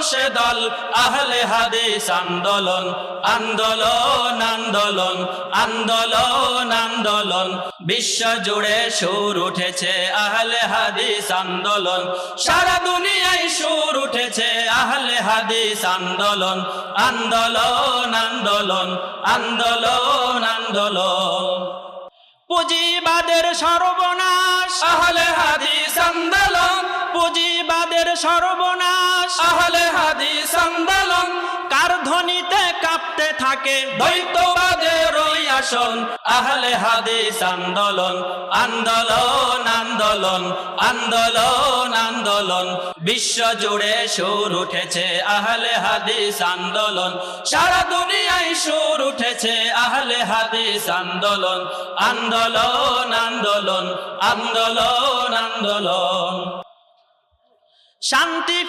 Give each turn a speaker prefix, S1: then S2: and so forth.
S1: সে দল আহলে হাদিস আন্দোলন আন্দোলন আন্দোলন আন্দোলন আন্দোলন বিশ্ব জুড়ে সুর উঠেছে আহলে হাদিস আন্দোলন সারা দুনিয়ায় সুর উঠেছে আহলে হাদিস আন্দোলন আন্দোলন আন্দোলন আন্দোলন আন্দোলন পুঁজিবাদের সর্বনাশ আহলে হাদিস আন্দোলন পুঁজিবাদের সর্বনাশ আহলে হাদিস আন্দোলন কার ধ্বনিতে কাঁপতে থাকে দ্বৈতবাদের ওই আসন আহলে হাদিস আন্দোলন আন্দোলন আন্দোলন আন্দোলন আন্দোলন বিশ্ব জুড়ে সুর উঠেছে আহলে হাদিস আন্দোলন সারা দুনিয়ায় সুর উঠেছে আহলে হাদিস আন্দোলন আন্দোলন আন্দোলন আন্দোলন আন্দোলন শান্তি